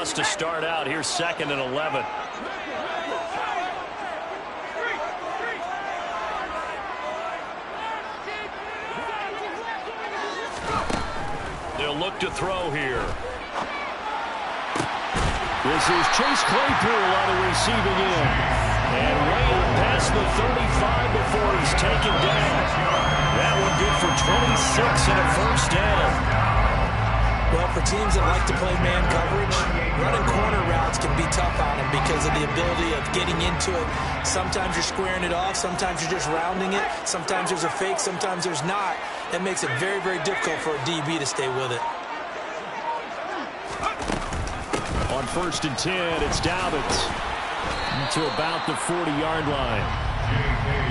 loss to start out. Here's 2nd and 11. They'll look to throw here. This is Chase Claypool on the receiving end. And way up past the 35 before he's taken down. That one good for 26 and a first down. Well, for teams that like to play man coverage, running corner routes can be tough on them because of the ability of getting into it. Sometimes you're squaring it off. Sometimes you're just rounding it. Sometimes there's a fake. Sometimes there's not. That makes it very, very difficult for a DB to stay with it. On 1st and 10, it's Dobbins to about the 40-yard line.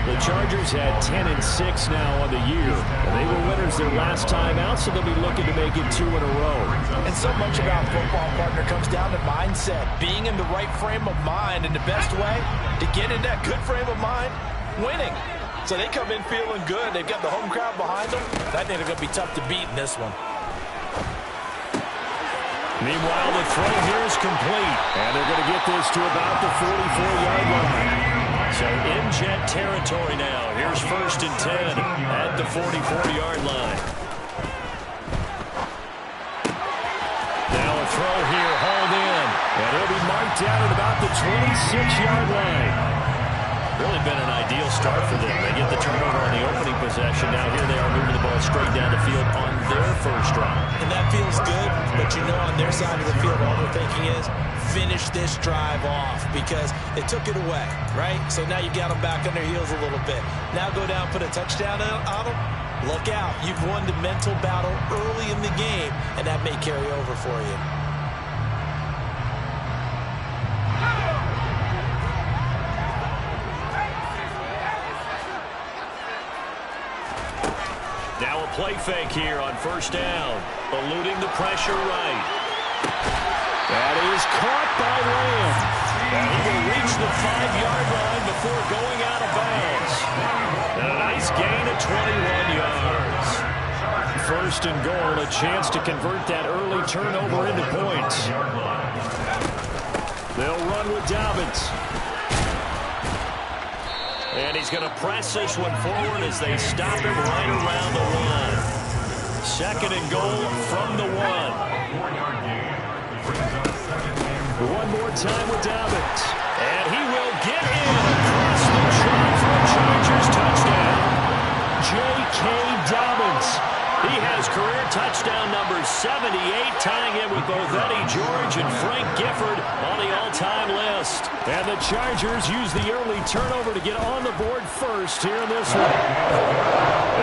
The Chargers had 10 and 6 now on the year, and they were winners their last time out, so they'll be looking to make it 2 in a row. And so much about football, partner, comes down to mindset, being in the right frame of mind, and the best way to get in that good frame of mind, winning. So they come in feeling good. They've got the home crowd behind them. I think they're going to be tough to beat in this one. Meanwhile, the throw here is complete, and they're going to get this to about the 44-yard line. So in jet territory now. Here's 1st and 10 at the 44-yard line. Now a throw here, hauled in, and it'll be marked down at about the 26-yard line. Really been an ideal start for them. They get the turnover on the opening possession. Now here they are moving the ball straight down the field on their first drive. And that feels good, but you know on their side of the field all they're thinking is finish this drive off because they took it away, right? So now you got them back on their heels a little bit. Now go down, put a touchdown on them. Look out. You've won the mental battle early in the game, and that may carry over for you. Now a play fake here on 1st down. Eluding the pressure right. That is caught by Lamb. And he will reach the 5-yard line before going out of bounds. And a nice gain of 21 yards. 1st and goal, a chance to convert that early turnover into points. They'll run with Dobbins. And he's going to press this one forward as they stop him right around the 1. 2nd and goal from the 1. One more time with Dobbins. And he will get in across the track for a Chargers touchdown. J.K. Dobbins. He has career touchdown number 78, tying him with both Eddie George and Frank Gifford on the all-time list. And the Chargers use the early turnover to get on the board first here in this one.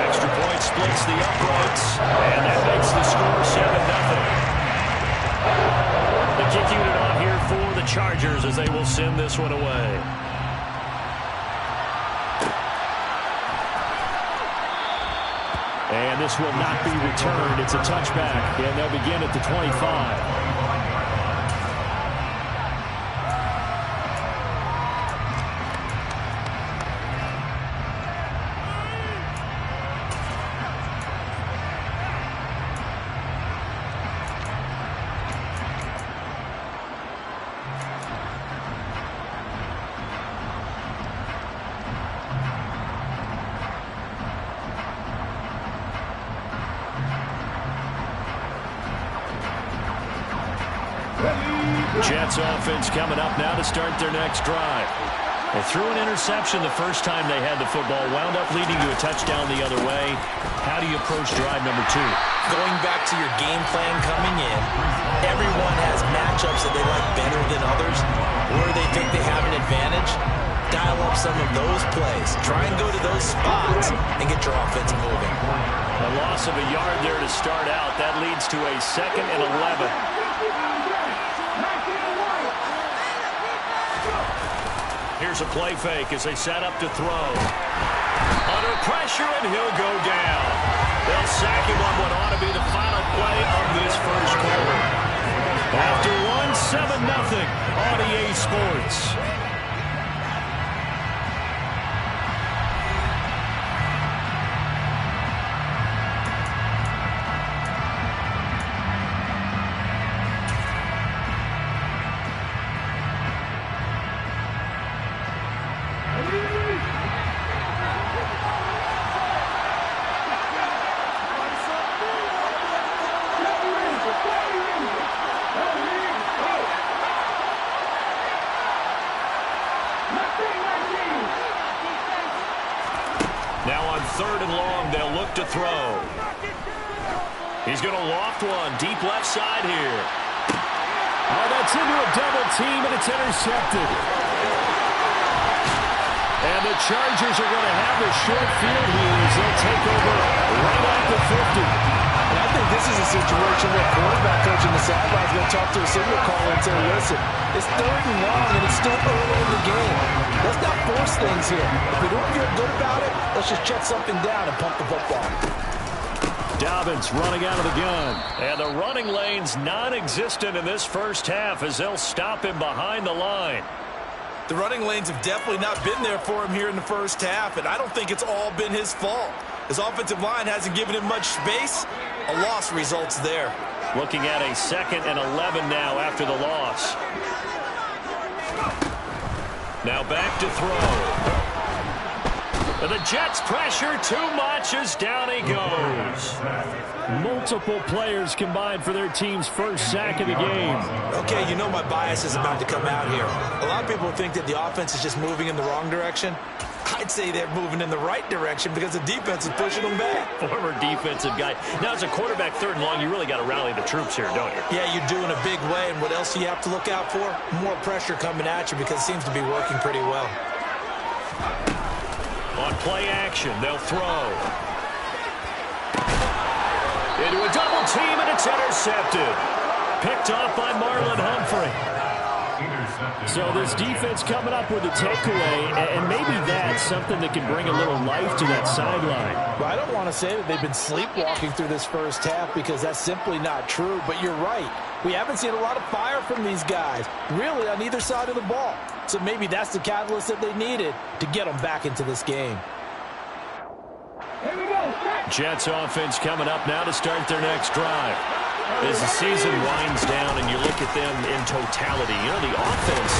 Extra point splits the uprights, and that makes the score 7-0. The kick unit on here for the Chargers as they will send this one away. And this will not be returned. It's a touchback, and they'll begin at the 25. Jets offense coming up now to start their next drive. They threw an interception the first time they had the football, wound up leading to a touchdown the other way. How do you approach drive number 2? Going back to your game plan coming in, everyone has matchups that they like better than others, where they think they have an advantage. Dial up some of those plays. Try and go to those spots and get your offense moving. A loss of a yard there to start out. That leads to a 2nd and 11. Here's a play fake as they set up to throw. Under pressure, and he'll go down. They'll sack him on what ought to be the final play of this first quarter. After one, 7-0 on EA Sports. throw. He's going to loft one deep left side here. Oh, that's into a double team, and it's intercepted. And the Chargers are going to have the short field here as they'll take over right at the 50. And I think this is a situation where quarterback coach in the sideline is going to talk to a signal caller and say, listen, it's 3rd and long, and it's still early in the game. Let's not force things here. If we don't feel good about it, let's just check something down and pump the football. Dobbins running out of the gun. And the running lane's non-existent in this first half as they'll stop him behind the line. The running lanes have definitely not been there for him here in the first half, and I don't think it's all been his fault. His offensive line hasn't given him much space. A loss results there. Looking at a 2nd and 11 now after the loss. Now back to throw. And the Jets pressure too much as down he goes. Multiple players combined for their team's first sack of the game. Okay, you know my bias is about to come out here. A lot of people think that the offense is just moving in the wrong direction. I'd say they're moving in the right direction because the defense is pushing them back. Former defensive guy. Now, as a quarterback 3rd and long, you really got to rally the troops here, don't you? Yeah, you do in a big way. And what else do you have to look out for? More pressure coming at you because it seems to be working pretty well. On play action, they'll throw. Into a double team, and it's intercepted. Picked off by Marlon Humphrey. So this defense coming up with a takeaway, and maybe that's something that can bring a little life to that sideline. Well, I don't want to say that they've been sleepwalking through this first half because that's simply not true, but you're right. We haven't seen a lot of fire from these guys, really on either side of the ball. So maybe that's the catalyst that they needed to get them back into this game. Jets offense coming up now to start their next drive. As the season winds down and you look at them in totality, you know, the offense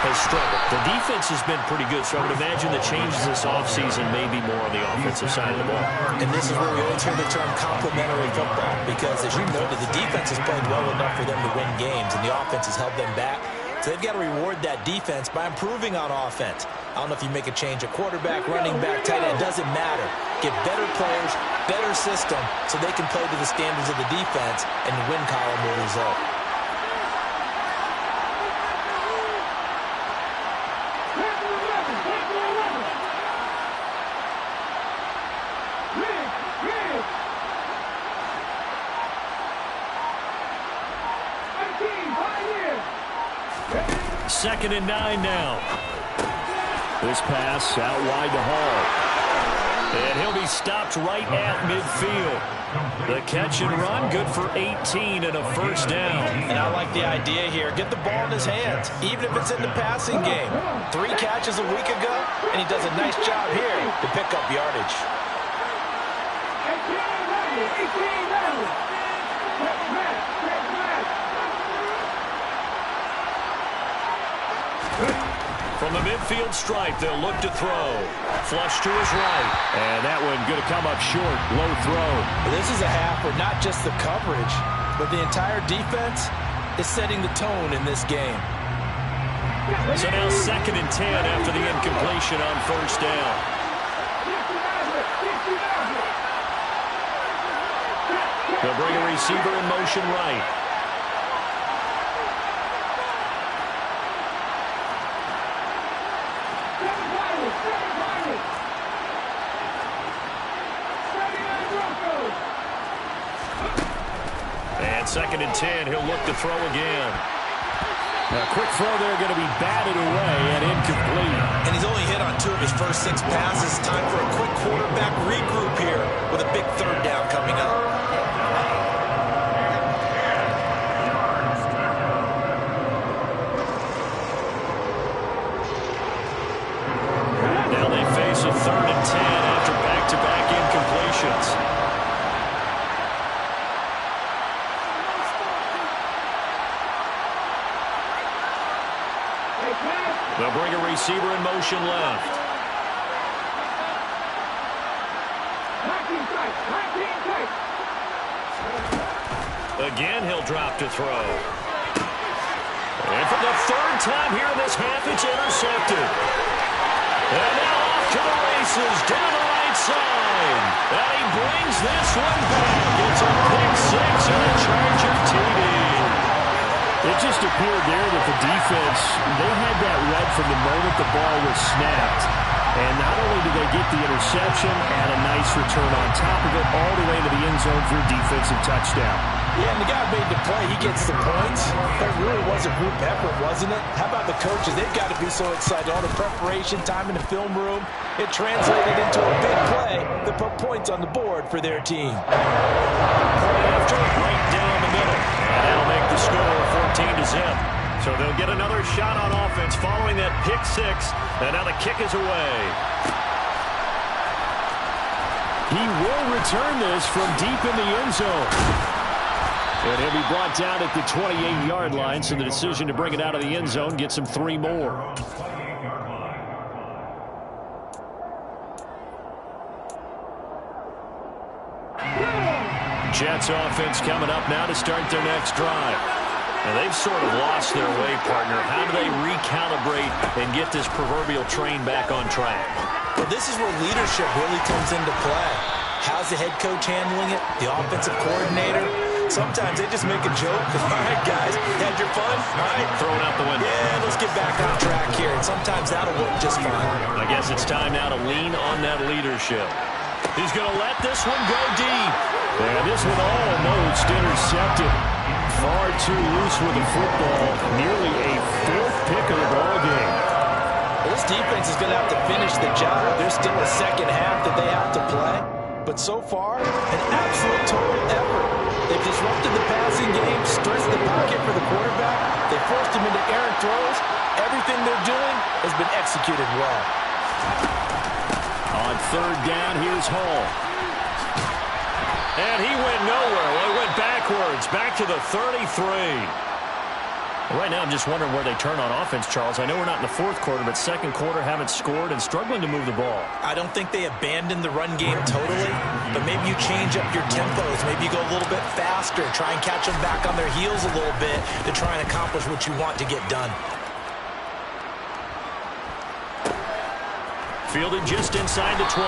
has struggled. The defense has been pretty good, so I would imagine the changes this offseason may be more on the offensive side of the ball. And this is where we always hear the term complementary football, because as you noted, the defense has played well enough for them to win games, and the offense has held them back. So they've got to reward that defense by improving on offense. I don't know if you make a change at quarterback, running back, tight end. It doesn't matter. Get better players, better system, so they can play to the standards of the defense, and the win column will result. Second and 9 now. This pass out wide to Hall. And he'll be stopped right at midfield. The catch and run, good for 18 and a first down. And I like the idea here. Get the ball in his hands, even if it's in the passing game. 3 catches a week ago, and he does a nice job here to pick up yardage. From the midfield stripe, they'll look to throw. Flush to his right. And that one going to come up short. Low throw. This is a half where not just the coverage, but the entire defense is setting the tone in this game. So now 2nd and 10 after the incompletion on first down. They'll bring a receiver in motion right. And 2nd and 10, he'll look to throw again. A quick throw there going to be batted away and incomplete. And he's only hit on 2 of his first 6 passes. Time for a quick quarterback regroup here with a big 3rd down coming up. Now they face a 3rd and 10 after back-to-back incompletions. They'll bring a receiver in motion left. Again, he'll drop to throw. And for the 3rd time here in this half, it's intercepted. And now off to the races down the right side. And he brings this one back. It's a pick six and a Charger TD. It just appeared there that the defense, they had that right from the moment the ball was snapped. And not only did they get the interception and a nice return on top of it, all the way to the end zone for a defensive touchdown. Yeah, and the guy made the play. He gets the points. That really was a group effort, wasn't it? How about the coaches? They've got to be so excited. All the preparation, time in the film room, it translated into a big play that put points on the board for their team. After right down the middle. And that'll make the score 14-0. So they'll get another shot on offense following that pick six. And now the kick is away. He will return this from deep in the end zone. And he'll be brought down at the 28-yard line, so the decision to bring it out of the end zone gets him 3 more. Jets offense coming up now to start their next drive. And they've sort of lost their way, partner. How do they recalibrate and get this proverbial train back on track? Well, this is where leadership really comes into play. How's the head coach handling it? The offensive coordinator? Sometimes they just make a joke. All right, guys, had your fun? All right. Throw it out the window. Yeah, let's get back on track here. And sometimes that'll work just fine. I guess it's time now to lean on that leadership. He's going to let this one go deep. And this one almost intercepted. Far too loose with the football. Nearly a 4th pick of the ball game. Well, this defense is going to have to finish the job. There's still a second half that they have to play. But so far, an absolute total effort. They've disrupted the passing game, stretched the pocket for the quarterback. They forced him into errant throws. Everything they're doing has been executed well. On 3rd down, here's Hall. And he went nowhere. Well, he went backwards, back to the 33. Right now, I'm just wondering where they turn on offense, Charles. I know we're not in the 4th quarter, but 2nd quarter haven't scored and struggling to move the ball. I don't think they abandoned the run game totally, but maybe you change up your tempos. Maybe you go a little bit faster, try and catch them back on their heels a little bit to try and accomplish what you want to get done. Fielded just inside the 20.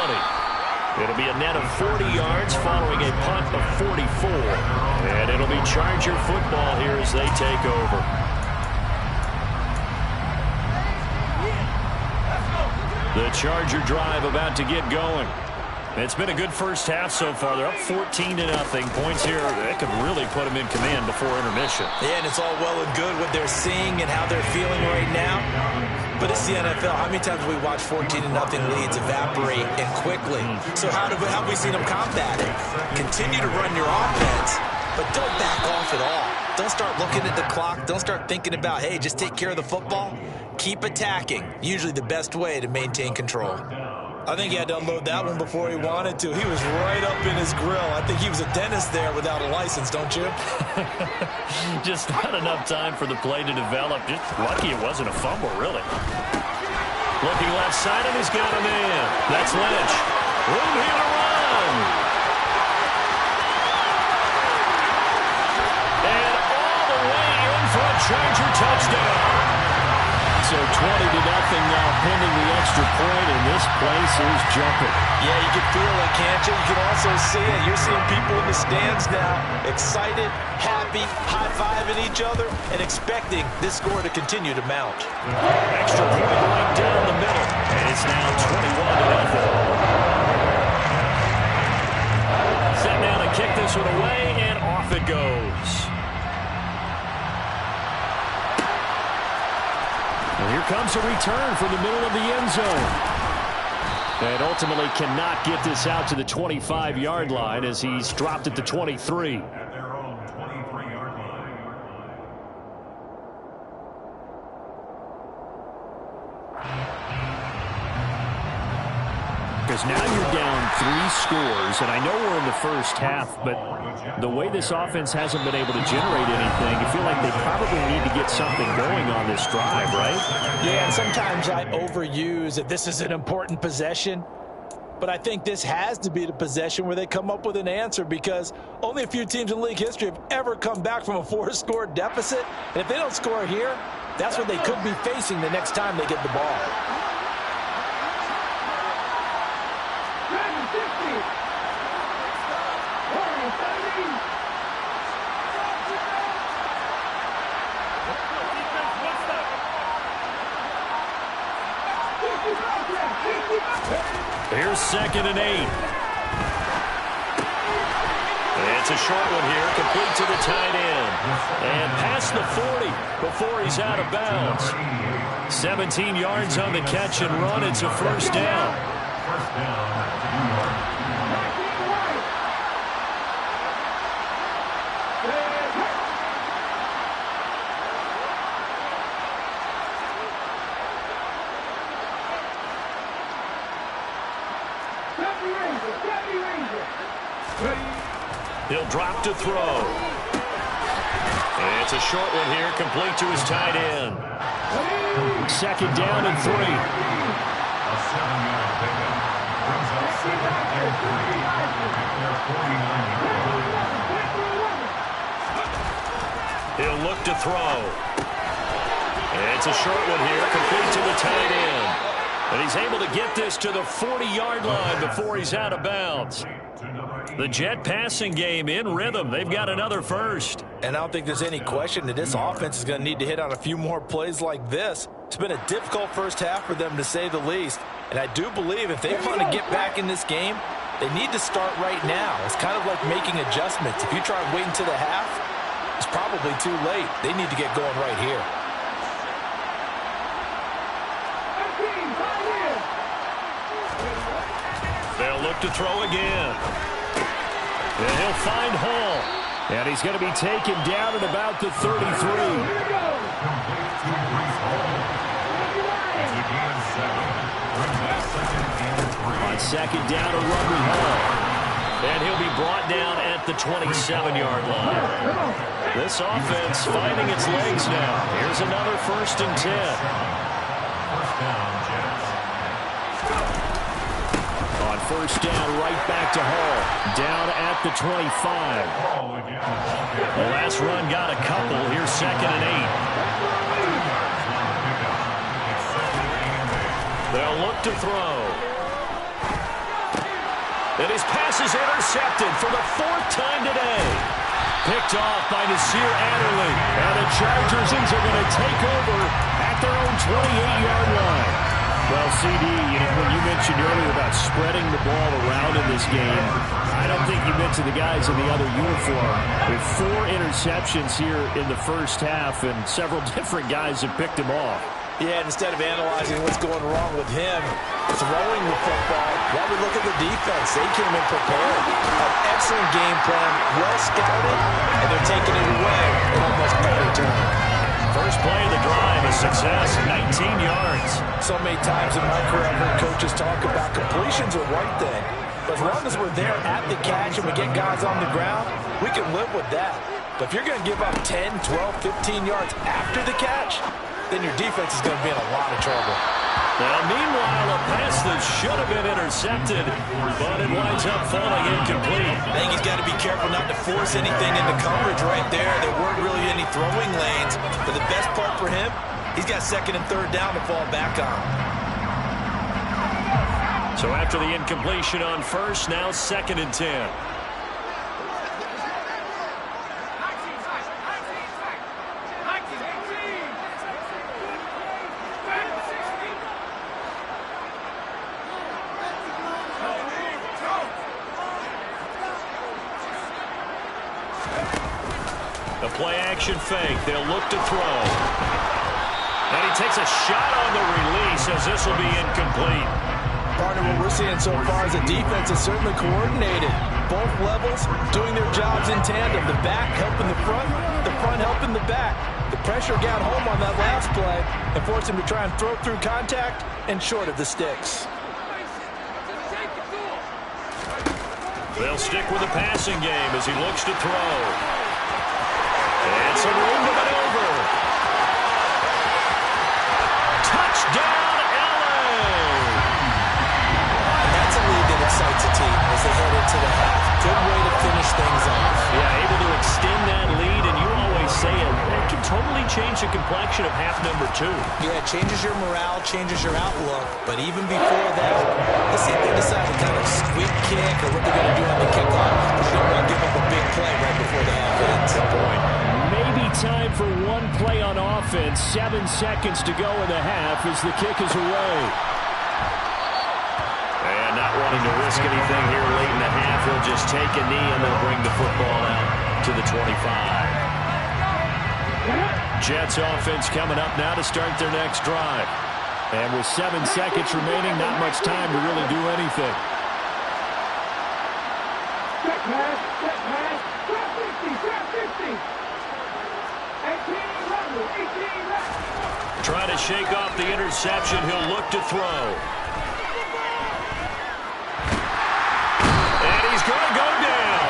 It'll be a net of 40 yards following a punt of 44. And it'll be Charger football here as they take over. The Charger drive about to get going. It's been a good first half so far. They're up 14-0. Points here that could really put them in command before intermission. Yeah, and it's all well and good what they're seeing and how they're feeling right now. But it's the NFL. How many times have we watched 14-0 leads evaporate and quickly? So how have we seen them combat it? Continue to run your offense, but don't back off at all. Don't start looking at the clock. Don't start thinking about, hey, just take care of the football. Keep attacking. Usually the best way to maintain control. I think he had to unload that one before he wanted to. He was right up in his grill. I think he was a dentist there without a license, don't you? Just not enough time for the play to develop. Just lucky it wasn't a fumble, really. Looking left side, and he's got a man. That's Lynch. Room here to run. And all the way in for a Charger touchdown. So 20-0 now pending the extra point, and this place is jumping. Yeah, you can feel it, can't you? You can also see it. You're seeing people in the stands now, excited, happy, high-fiving each other, and expecting this score to continue to mount. Extra point right down the middle, and it's now 21-0. Set now to kick this one away, and off it goes. And here comes a return from the middle of the end zone. And ultimately cannot get this out to the 25-yard line as he's dropped at the 23. Because now you're down 3 scores, and I know we're in the first half, but the way this offense hasn't been able to generate anything, you feel like they probably need to get something going on this drive, right? Yeah, and sometimes I overuse that this is an important possession, but I think this has to be the possession where they come up with an answer, because only a few teams in league history have ever come back from a 4-score deficit, and if they don't score here, that's what they could be facing the next time they get the ball. Here's 2nd and 8. It's a short one here, complete to the tight end. And past the 40 before he's out of bounds. 17 yards on the catch and run. It's a first down. He'll drop to throw. It's a short one here, complete to his tight end. 2nd down and 3. A 7-yard pickup brings up 2nd and 3 at their 49-yard line. He'll look to throw. It's a short one here, complete to the tight end. And he's able to get this to the 40-yard line before he's out of bounds. The Jet passing game in rhythm. They've got another first. And I don't think there's any question that this offense is going to need to hit on a few more plays like this. It's been a difficult first half for them, to say the least. And I do believe if they want to get back in this game, they need to start right now. It's kind of like making adjustments. If you try and wait until the half, it's probably too late. They need to get going right here. They'll look to throw again. And he'll find Hall. And he's going to be taken down at about the 33. On 2nd down, a run with Hall. And he'll be brought down at the 27-yard line. This offense finding its legs now. Here's another 1st and 10. First down, Jets. On 1st down, right back to Hall. Down at the 25. The last run got a couple. Here's 2nd and 8. They'll look to throw. And his pass is intercepted for the 4th time today. Picked off by Nasir Adderley. And the Chargers are going to take over at their own 28-yard line. Well, CD, when you mentioned earlier about spreading the ball around in this game, I don't think you mentioned the guys in the other uniform. With 4 interceptions here in the first half, and several different guys have picked him off. Yeah, instead of analyzing what's going wrong with him, throwing the football, while we look at the defense, they came in prepared. An excellent game plan, well scouted, and they're taking it away in almost no return. First play of the drive, a success, 19 yards. So many times in my career, I've heard coaches talk about completions are one thing, but as long as we're there at the catch and we get guys on the ground, we can live with that. But if you're going to give up 10, 12, 15 yards after the catch, then your defense is going to be in a lot of trouble. Now, meanwhile, a pass that should have been intercepted, but it winds up falling incomplete. I think he's got to be careful not to force anything into coverage right there. There weren't really any throwing lanes, but the best part for him, he's got 2nd and 3rd down to fall back on. So after the incompletion on 1st, now 2nd and 10. A play-action fake. They'll look to throw. And he takes a shot on the release as this will be incomplete. Partner, what we're seeing so far is the defense is certainly coordinated. Both levels doing their jobs in tandem. The back helping the front helping the back. The pressure got home on that last play and forced him to try and throw through contact and short of the sticks. They'll stick with the passing game as he looks to throw. And some room to maneuver. Touchdown, LA! That's a lead that excites a team as they head into the half. Good way to finish things off. Yeah, able to extend that lead, and you always say it can totally change the complexion of half number 2. Yeah, it changes your morale, changes your outlook. But even before that, let's see if they decide to kind of squeak kick or what they're going to do on the kickoff. They don't want to give up a big play right before the half ends. Good point. Maybe time for one play on offense. 7 seconds to go in the half as the kick is away. And not wanting to risk anything here late in the half. He'll just take a knee, and they'll bring the football out to the 25. Jets offense coming up now to start their next drive. And with 7 seconds remaining, not much time to really do anything. Check pass, 50. 18 left. Trying to shake off the interception. He'll look to throw. And he's going to go down.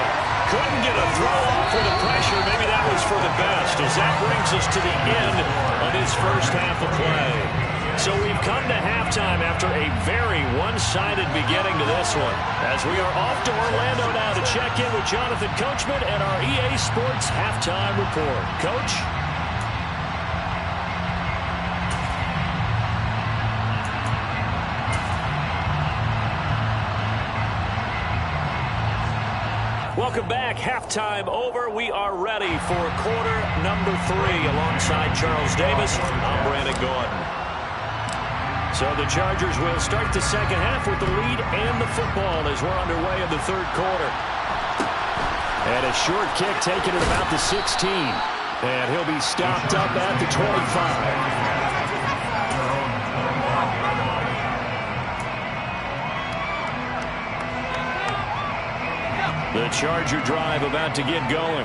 Couldn't get a throw off with the pressure. Maybe that was for the best, as that brings us to the end of his first half of play. So we've come to halftime after a very one-sided beginning to this one, as we are off to Orlando now to check in with Jonathan Coachman and our EA Sports Halftime Report. Coach? Welcome back. Halftime over. We are ready for quarter number 3 alongside Charles Davis. I'm Brandon Gordon. So the Chargers will start the second half with the lead and the football as we're underway in the third quarter. And a short kick taken at about the 16. And he'll be stopped up at the 25. The Charger drive about to get going.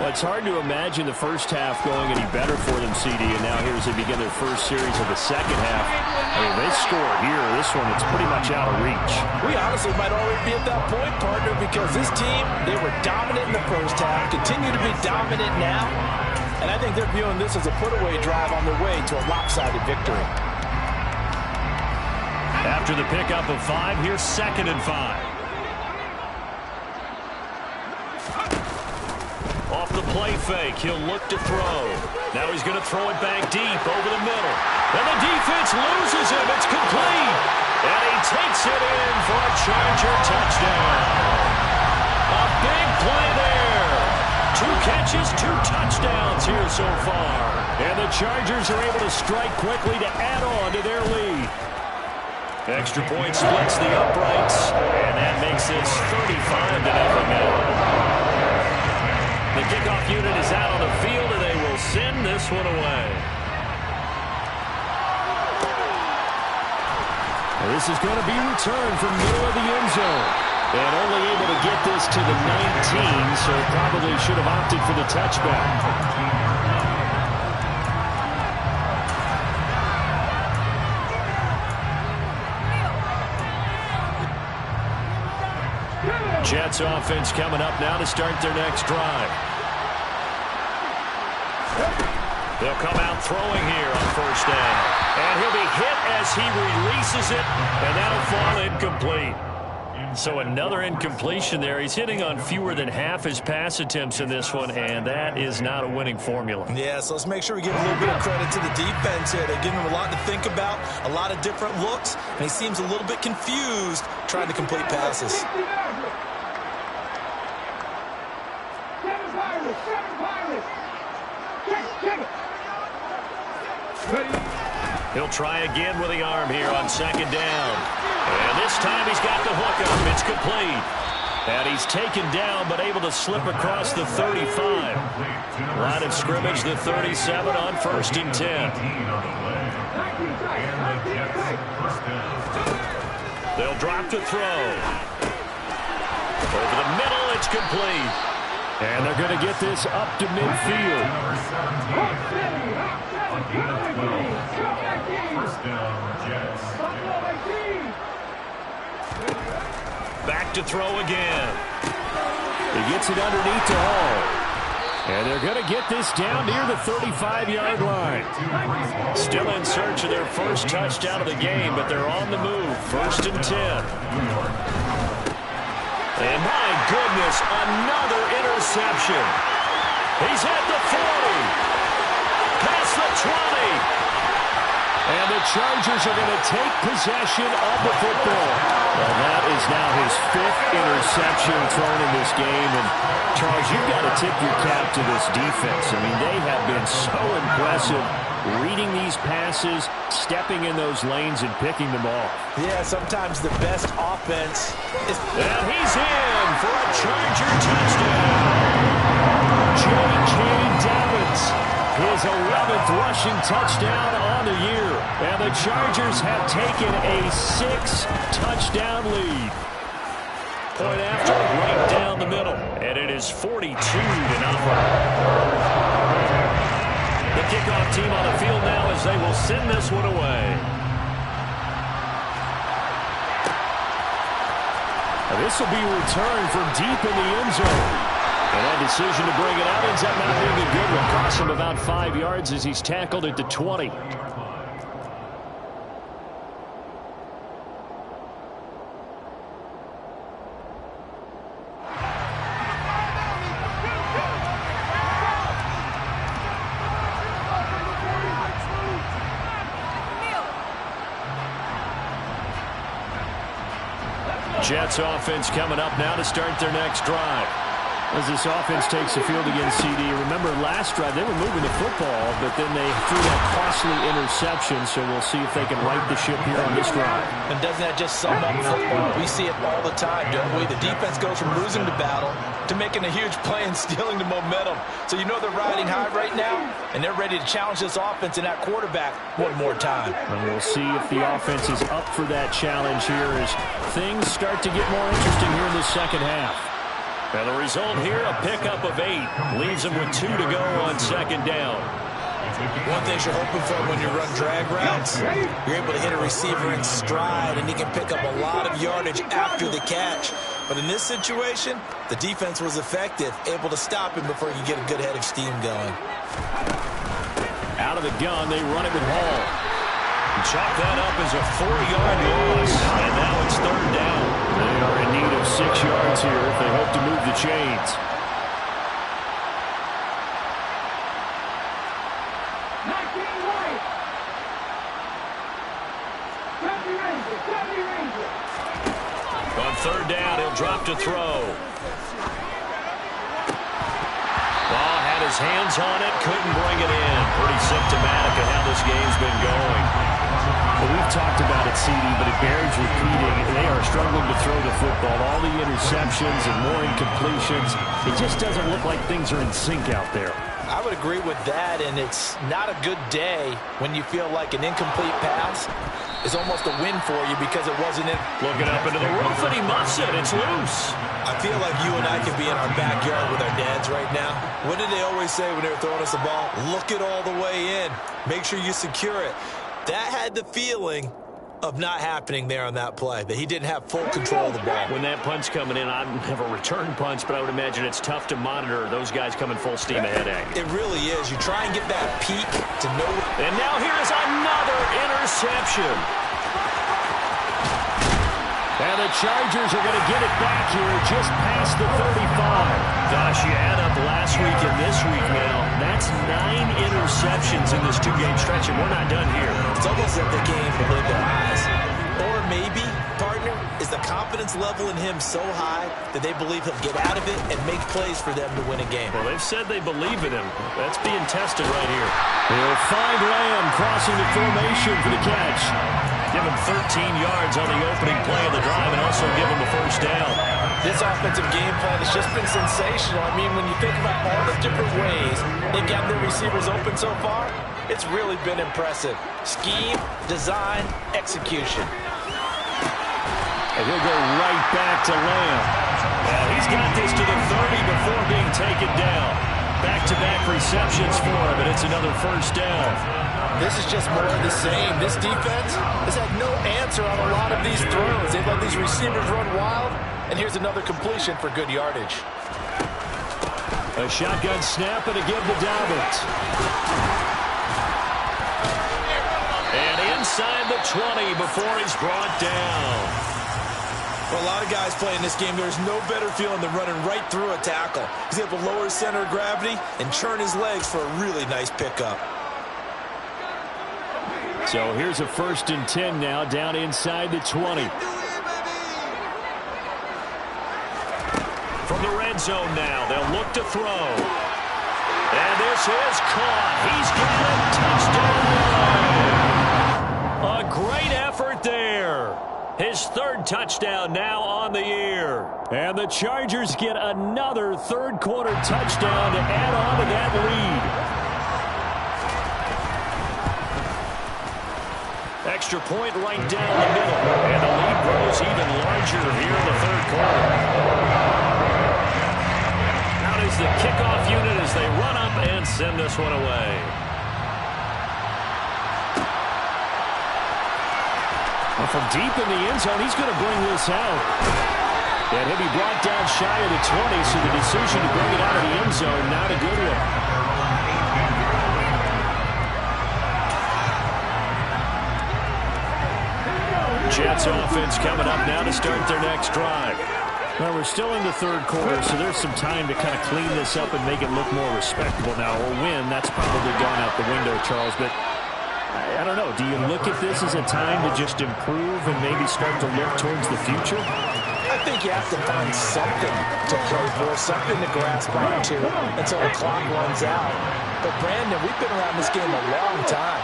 Well, it's hard to imagine the first half going any better for them, CD, and now here as they begin their first series of the second half. I mean, they score here. This one, it's pretty much out of reach. We honestly might already be at that point, partner, because this team, they were dominant in the first half, continue to be dominant now, and I think they're viewing this as a put-away drive on their way to a lopsided victory. After the pickup of 5, here's 2nd and 5. Off the play fake, he'll look to throw. Now he's going to throw it back deep over the middle. And the defense loses him. It's complete. And he takes it in for a Charger touchdown. A big play there. 2 catches, 2 touchdowns here so far. And the Chargers are able to strike quickly to add on to their lead. Extra point splits the uprights. And that makes this 35-0 now. The kickoff unit is out on the field, and they will send this one away. Well, this is going to be returned from middle of the end zone. And only able to get this to the 19, so probably should have opted for the touchback. Jets offense coming up now to start their next drive. They'll come out throwing here on first down. And he'll be hit as he releases it, and that'll fall incomplete. So another incompletion there. He's hitting on fewer than half his pass attempts in this one, and that is not a winning formula. Yeah, so let's make sure we give a little bit of credit to the defense here. They're giving him a lot to think about, a lot of different looks, and he seems a little bit confused trying to complete passes. He'll try again with the arm here on 2nd down. And this time he's got the hook up. It's complete. And he's taken down but able to slip across the 35. Line of scrimmage, the 37 on 1st and 10. They'll drop to throw. Over the middle, it's complete. And they're going to get this up to midfield. Back to throw again. He gets it underneath to Hall. And they're going to get this down near the 35-yard line. Still in search of their first touchdown of the game, but they're on the move. 1st and 10. And my goodness, another interception. He's at the 40. Past the 20. And the Chargers are going to take possession of the football. Well, that is now his 5th interception thrown in this game. And, Charles, you've got to tip your cap to this defense. I mean, they have been so impressive reading these passes, stepping in those lanes, and picking them off. Yeah, sometimes the best offense is... And he's in for a Charger touchdown. J.K. Dobbins, his 11th rushing touchdown on the year. And the Chargers have taken a 6-touchdown lead. Point after, right down the middle. And it is 42-0. The kickoff team on the field now as they will send this one away. Now this will be returned from deep in the end zone. And that decision to bring it out ends up not being a good one. Costs him about 5 yards as he's tackled at the 20. Jets offense coming up now to start their next drive. As this offense takes the field against CD, remember last drive they were moving the football, but then they threw that costly interception, so we'll see if they can right the ship here on this drive. And doesn't that just sum up football? We see it all the time, don't we? The defense goes from losing the battle to making a huge play and stealing the momentum. So you know they're riding high right now, and they're ready to challenge this offense and that quarterback one more time. And we'll see if the offense is up for that challenge here as things start to get more interesting here in the second half. And the result here, a pickup of 8. Leaves them with 2 to go on second down. One thing you're hoping for when you run drag routes, you're able to hit a receiver in stride, and he can pick up a lot of yardage after the catch. But in this situation, the defense was effective, able to stop him before he could get a good head of steam going. Out of the gun, they run it with Hall. Chalk that up as a 4-yard loss, and now it's third down. They are in need of 6 yards here if they hope to move the chains. On third down, he'll drop to throw. Ball had his hands on it, couldn't bring it in. Pretty symptomatic of how this game's been going. Well, we've talked about it, CD, but it bears repeating. They are struggling to throw the football. All the interceptions and more incompletions. It just doesn't look like things are in sync out there. I would agree with that, and it's not a good day when you feel like an incomplete pass is almost a win for you because it wasn't in. Looking up into the roof, and he muffs it. It's loose. I feel like you and I could be in our backyard with our dads right now. What did they always say when they were throwing us the ball? Look it all the way in. Make sure you secure it. That had the feeling of not happening there on that play, that he didn't have full control of the ball. When that punch coming in, I don't have a return punch, but I would imagine it's tough to monitor those guys coming full steam ahead at you. It really is. You try and get that peak to know. And now here's another interception. And the Chargers are going to get it back here just past the 35. Gosh, you add up last week and this week now. That's 9 interceptions in this 2-game stretch, and we're not done here. It's almost like they can't even believe their eyes. Or maybe, partner, is the confidence level in him so high that they believe he'll get out of it and make plays for them to win a game. Well, they've said they believe in him. That's being tested right here. They'll find Lamb crossing the formation for the catch. Give him 13 yards on the opening play of the drive and also give him a first down. This offensive game plan has just been sensational. I mean, when you think about all the different ways they've got their receivers open so far, it's really been impressive. Scheme, design, execution. And he'll go right back to Lamb. Well, he's got this to the 30 before being taken down. Back-to-back receptions for him, and it's another first down. This is just more of the same. This defense has had no answer on a lot of these throws. They've let these receivers run wild, and here's another completion for good yardage. A shotgun snap and a give to Dobbins. And inside the 20 before he's brought down. For a lot of guys playing this game, there's no better feeling than running right through a tackle. He's able to lower his center of gravity and churn his legs for a really nice pickup. So here's a 1st and 10 now, down inside the 20. From the red zone now, they'll look to throw. And this is caught. He's got it. Touchdown. A great effort there. His third touchdown now on the year. And the Chargers get another third-quarter touchdown to add on to that lead. Extra point right down the middle. And the lead grows even larger here in the third quarter. Out is the kickoff unit as they run up and send this one away. Well, from deep in the end zone, he's going to bring this out. And he'll be brought down shy of the 20, so the decision to bring it out of the end zone, not a good one. Jets offense coming up now to start their next drive. Well, we're still in the third quarter, so there's some time to kind of clean this up and make it look more respectable now. Or win, that's probably gone out the window, Charles. But I don't know. Do you look at this as a time to just improve and maybe start to look towards the future? I think you have to find something to play for, something to grasp onto until the clock runs out. But, Brandon, we've been around this game a long time.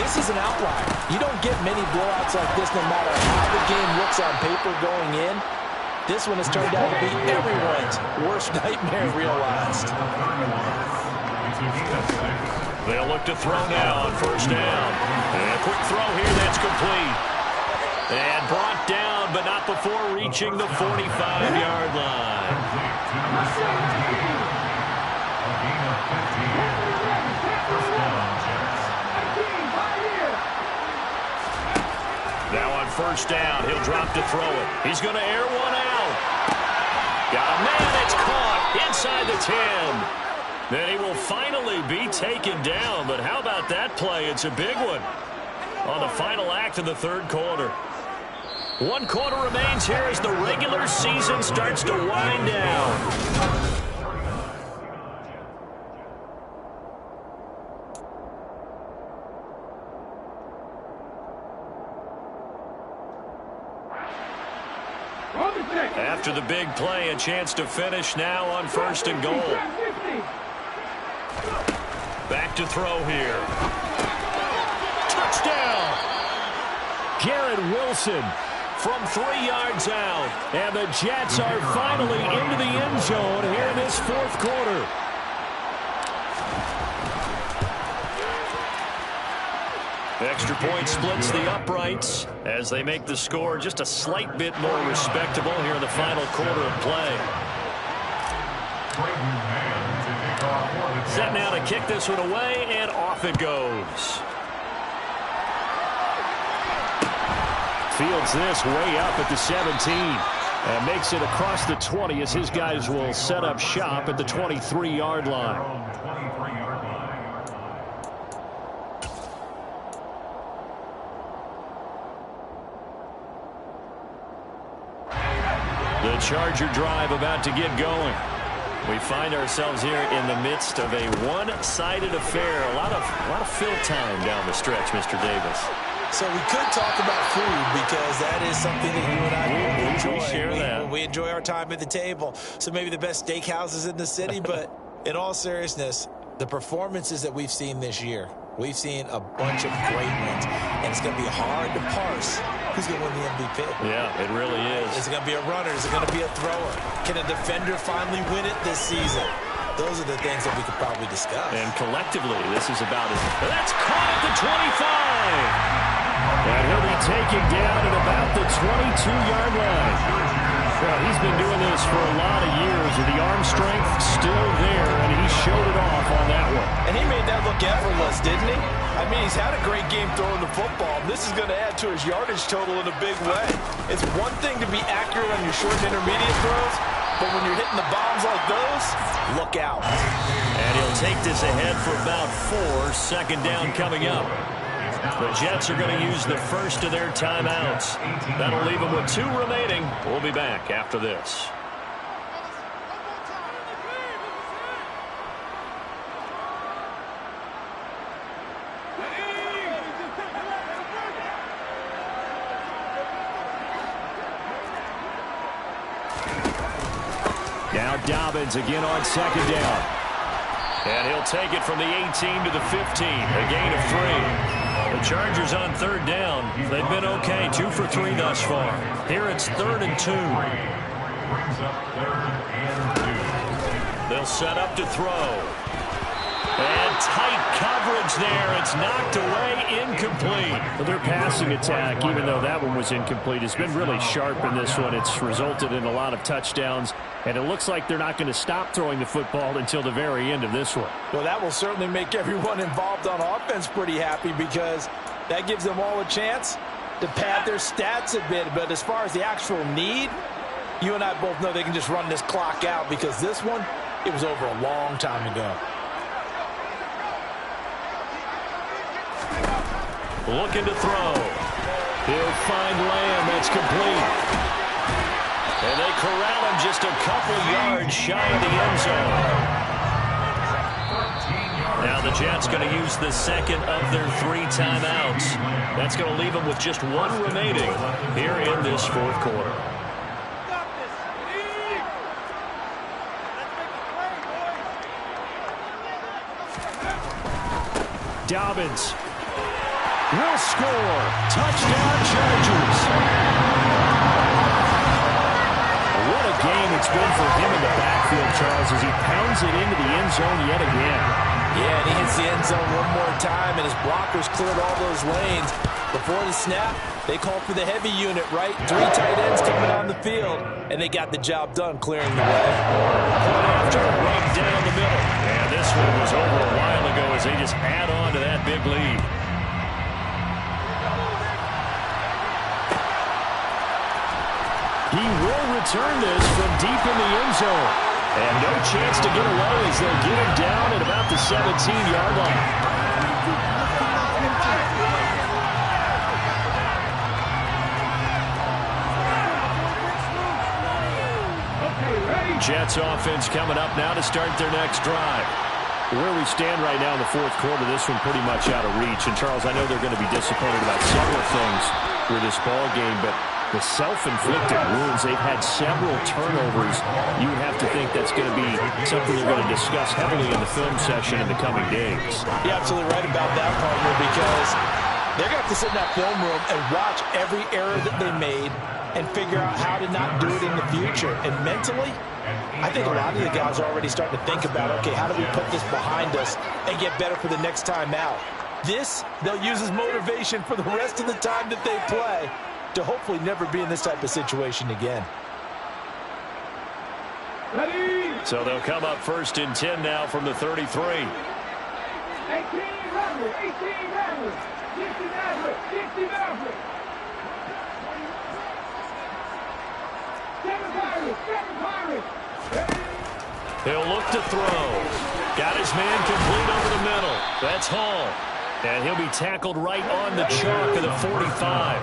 This is an outlier. You don't get many blowouts like this no matter how the game looks on paper going in. This one has turned out to be everyone's worst nightmare realized. They'll look to throw now on first down. And a quick throw here that's complete. And brought down, but not before reaching the 45-yard line. Now on first down, he'll drop to throw it. He's going to air one out. Got a man, it's caught inside the 10. Then he will finally be taken down, but how about that play? It's a big one on the final act of the third quarter. 1 quarter remains here as the regular season starts to wind down. After the big play, a chance to finish now on first and goal. Back to throw here. Touchdown! Garrett Wilson from 3 yards out. And the Jets are finally into the end zone here in this fourth quarter. Extra point splits the uprights as they make the score just a slight bit more respectable here in the final quarter of play. Set now to kick this one away, and off it goes. Fields this way up at the 17 and makes it across the 20 as his guys will set up shop at the 23-yard line. The Charger drive about to get going. We find ourselves here in the midst of a one-sided affair. A lot of fill time down the stretch, Mr. Davis. So we could talk about food because that is something that you and I enjoy. We share that. We enjoy our time at the table. So maybe the best steakhouses in the city, but in all seriousness, the performances that we've seen this year, we've seen a bunch of great ones, and it's going to be hard to parse who's going to win the MVP. Yeah, it really is. Is it going to be a runner? Is it going to be a thrower? Can a defender finally win it this season? Those are the things that we could probably discuss. And collectively, this is about it. That's caught at the 25. And he'll be taken down at about the 22-yard line. Well, he's been doing this for a lot of years, and the arm strength still there, and he showed it off on that one. And he made that look effortless, didn't he? I mean, he's had a great game throwing the football. This is going to add to his yardage total in a big way. It's one thing to be accurate on your short and intermediate throws, but when you're hitting the bombs like those, look out. And he'll take this ahead for about 4. Second down coming up. The Jets are going to use the first of their timeouts. That'll leave them with 2 remaining. We'll be back after this. Now Dobbins again on second down. And he'll take it from the 18 to the 15, a gain of 3. The Chargers on third down. They've been okay, 2 for 3 thus far. Here it's 3rd and 2. Brings up 3rd and 2. They'll set up to throw. And tight coverage there. It's knocked away, incomplete. Well, their passing attack, even though that one was incomplete, has been really sharp in this one. It's resulted in a lot of touchdowns, and it looks like they're not going to stop throwing the football until the very end of this one. Well, that will certainly make everyone involved on offense pretty happy because that gives them all a chance to pad their stats a bit. But as far as the actual need, you and I both know they can just run this clock out because this one, it was over a long time ago. Looking to throw. He'll find Lamb. That's complete. And they corral him just a couple yards shy of the end zone. Now the Jets going to use the second of their 3 timeouts. That's going to leave them with just 1 remaining here in this 4th quarter. Dobbins will score. Touchdown, Chargers. What a game it's been for him in the backfield, Charles, as he pounds it into the end zone yet again. Yeah, and he hits the end zone one more time, and his blockers cleared all those lanes. Before the snap, they called for the heavy unit, right? 3 tight ends coming on the field, and they got the job done clearing the way. Point after, right down the middle. And this one was over a while ago as they just add on to that big lead. He will return this from deep in the end zone. And no chance to get away as they'll get him down at about the 17-yard line. Jets offense coming up now to start their next drive. Where we stand right now in the 4th quarter, this one pretty much out of reach. And, Charles, I know they're going to be disappointed about several things with this ball game, but the self-inflicted wounds, they've had several turnovers. You would have to think that's going to be something they're going to discuss heavily in the film session in the coming days. You're absolutely right about that, partner, because they're going to have to sit in that film room and watch every error that they made and figure out how to not do it in the future. And mentally, I think a lot of the guys are already starting to think about, okay, how do we put this behind us and get better for the next time out? This, they'll use as motivation for the rest of the time that they play to hopefully never be in this type of situation again. So they'll come up 1st and 10 now from the 33. 18 Rebels, 18 Rebels, 60 Rebels, 60 Rebels. 7 Pirates, 7 Pirates. He'll look to throw. Got his man complete over the middle. That's Hall. And he'll be tackled right on the chalk of the 45.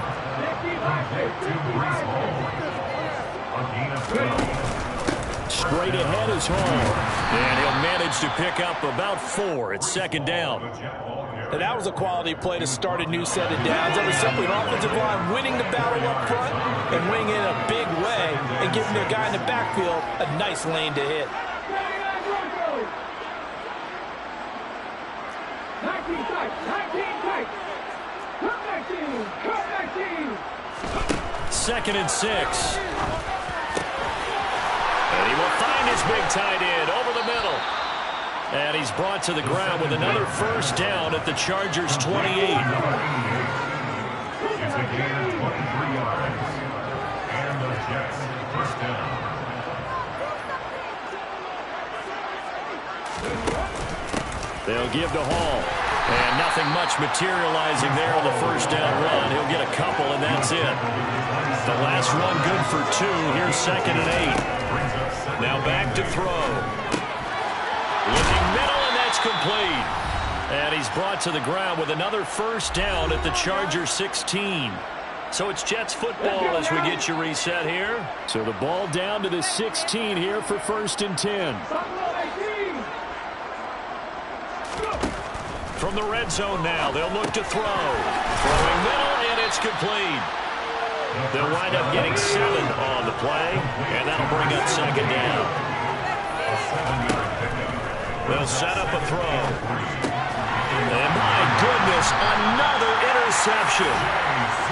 Straight ahead is Hall. And he'll manage to pick up about 4. It's 2nd down. And that was a quality play to start a new set of downs. That was simply an offensive line winning the battle up front and winning in a big way and giving their guy in the backfield a nice lane to hit. 19 tight, 19 tight. Come back team, come back team. 2nd and 6. And he will find his big tight end over the middle. And he's brought to the ground with another 1st down at the Chargers' 28. It's a gain of 23 yards. And the Jets 1st down. They'll give to Hall. And nothing much materializing there on the 1st down run. He'll get a couple, and that's it. The last run good for 2. Here's 2nd and 8. Now back to throw. Looking middle, and that's complete. And he's brought to the ground with another 1st down at the Chargers' 16. So it's Jets football as we get you reset here. So the ball down to the 16 here for 1st and 10. From the red zone now, they'll look to throw. Throwing middle, and it's complete. They'll wind up getting 7 on the play, and that'll bring up 2nd down. They'll set up a throw. And my goodness, another interception.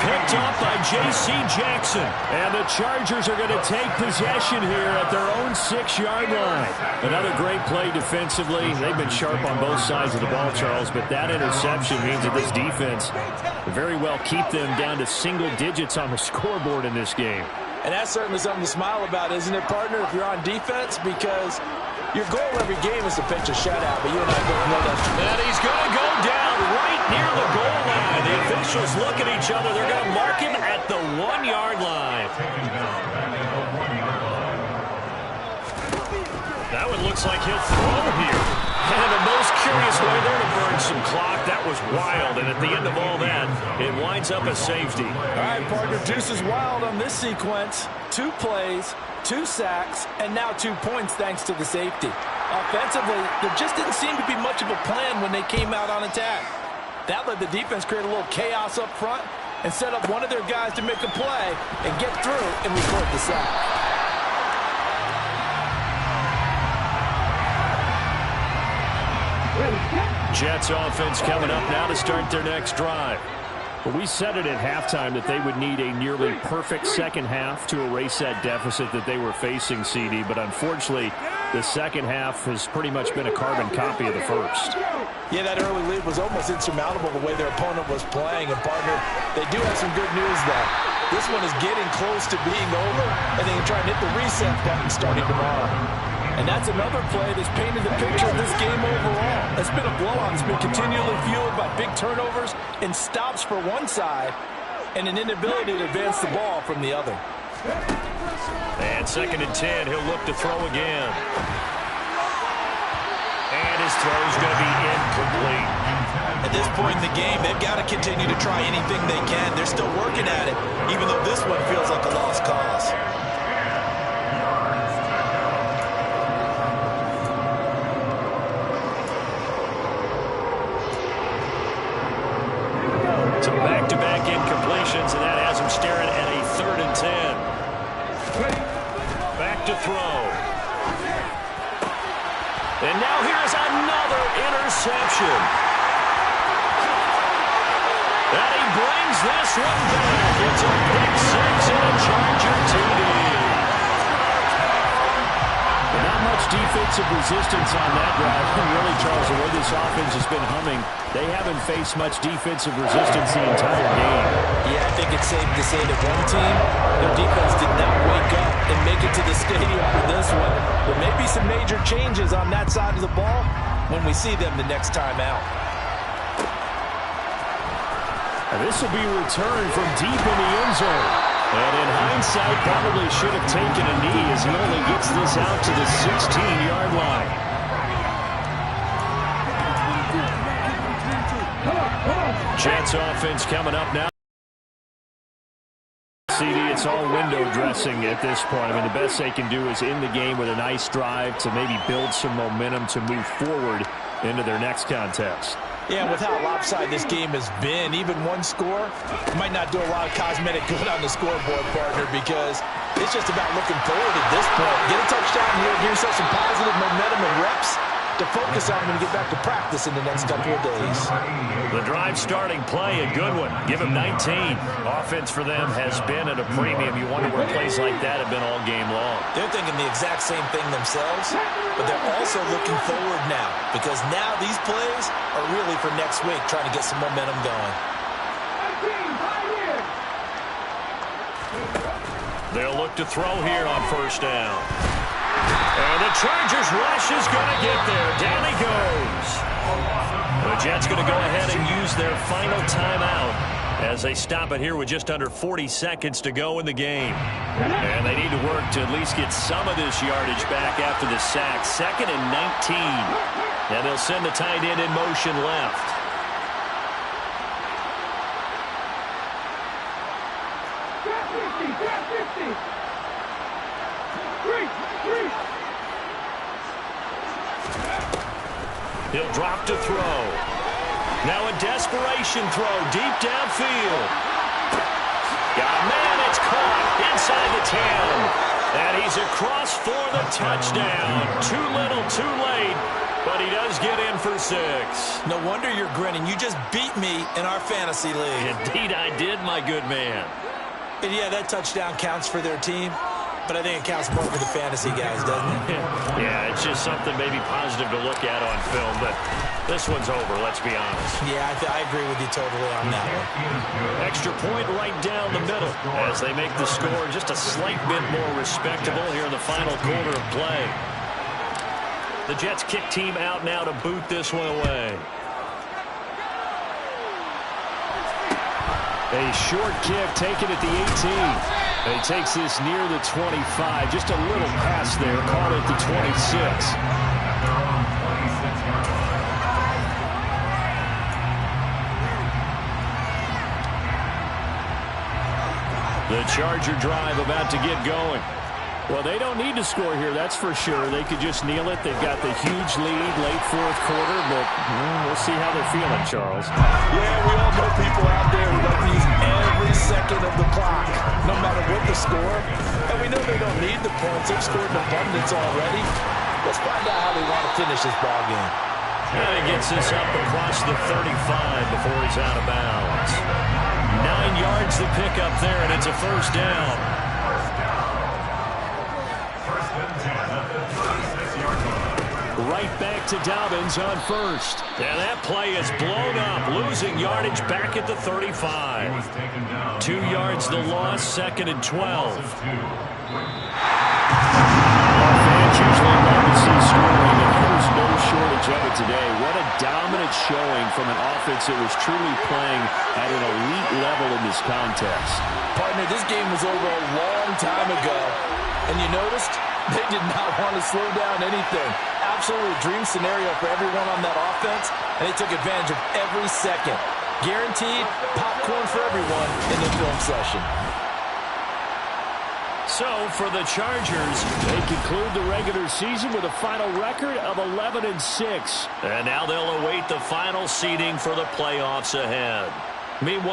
Picked off by J.C. Jackson. And the Chargers are going to take possession here at their own 6-yard line. Another great play defensively. They've been sharp on both sides of the ball, Charles, but that interception means that this defense very well keep them down to single digits on the scoreboard in this game. And that's certainly something to smile about, isn't it, partner, if you're on defense? Because your goal every game is to pitch a shutout, but you and I both know that. And he's going to go down right near the goal line. The officials look at each other. They're going to mark him at the 1-yard line. That one looks like he'll throw here. And the most curious way there to burn some clock. That was wild. And at the end of all that, it winds up a safety. All right, partner, deuce is wild on this sequence. 2 plays, 2 sacks, and now 2 points thanks to the safety. Offensively, there just didn't seem to be much of a plan when they came out on attack. That let the defense create a little chaos up front and set up one of their guys to make a play and get through and record the sack. Jets offense coming up now to start their next drive. Well, we said it at halftime that they would need a nearly perfect second half to erase that deficit that they were facing, CD. But unfortunately, the second half has pretty much been a carbon copy of the first. Yeah, that early lead was almost insurmountable the way their opponent was playing. And, partner, they do have some good news, though. This one is getting close to being over, and they can try and hit the reset button starting tomorrow. And that's another play that's painted the picture of this game overall. It's been a blowout. It's been continually fueled by big turnovers and stops for one side and an inability to advance the ball from the other. And 2nd and 10, he'll look to throw again. And his throw's going to be incomplete. At this point in the game, they've got to continue to try anything they can. They're still working at it, even though this one feels like a lost cause. So back-to-back incompletions, and that has him staring at a 3rd and 10. Back to throw. And now here's another interception. And he brings this one back. It's a pick 6 and a Charger TD. Not much defensive resistance on that drive. Really, Charles, the way this offense has been humming, they haven't faced much defensive resistance the entire game. Yeah, I think it's safe to say that one team, their defense did not wake up and make it to the stadium for this one. There may be some major changes on that side of the ball when we see them the next time out. And this will be returned from deep in the end zone. And in hindsight, probably should have taken a knee as he only gets this out to the 16-yard line. Jets offense coming up now. CD, it's all window dressing at this point. I mean, the best they can do is end the game with a nice drive to maybe build some momentum to move forward into their next contest. Yeah, with how lopsided this game has been, even one score might not do a lot of cosmetic good on the scoreboard, partner, because it's just about looking forward at this point. Get a touchdown here, give yourself some positive momentum and reps to focus on when you get back to practice in the next couple of days. The drive starting play, a good one. Give him 19. Offense for them has been at a premium. You wonder where plays like that have been all game long. They're thinking the exact same thing themselves, but they're also looking forward now, because now these plays are really for next week, trying to get some momentum going. They'll look to throw here on 1st down. And the Chargers rush is going to get there. Down he goes. The Jets going to go ahead and use their final timeout as they stop it here with just under 40 seconds to go in the game. And they need to work to at least get some of this yardage back after the sack. 2nd and 19. And they'll send the tight end in motion left. He'll drop to throw. Now a desperation throw deep downfield. Got a man. It's caught inside the 10. And he's across for the touchdown. Too little, too late. But he does get in for 6. No wonder you're grinning. You just beat me in our fantasy league. Indeed I did, my good man. And yeah, that touchdown counts for their team. But I think it counts more for the fantasy guys, doesn't it? Yeah, it's just something maybe positive to look at on film, but this one's over, let's be honest. Yeah, I agree with you totally on that one. Extra point right down the middle as they make the score just a slight bit more respectable here in the final quarter of play. The Jets kick team out now to boot this one away. A short kick taken at the 18. He takes this near the 25. Just a little pass there. Caught at the 26. The Charger drive about to get going. Well, they don't need to score here, that's for sure. They could just kneel it. They've got the huge lead late fourth quarter, but we'll see how they're feeling, Charles. Yeah, we all know people out there who like to use every second of the clock, no matter what the score. And we know they don't need the points. They've scored in abundance already. Let's find out how they want to finish this ball game. And he gets this up across the 35 before he's out of bounds. 9 yards the pickup there, and it's a first down. Right back to Dobbins on first. And that play is blown up, losing yardage back at the 35. 2 yards the loss, 2nd and 12. Fans usually love to see scoring, and there's no shortage of it today. What a dominant showing from an offense that was truly playing at an elite level in this contest. Partner, this game was over a long time ago. And you noticed they did not want to slow down anything. Absolutely a dream scenario for everyone on that offense, and they took advantage of every second. Guaranteed popcorn for everyone in the film session. So, for the Chargers, they conclude the regular season with a final record of 11-6. And now they'll await the final seeding for the playoffs ahead. Meanwhile,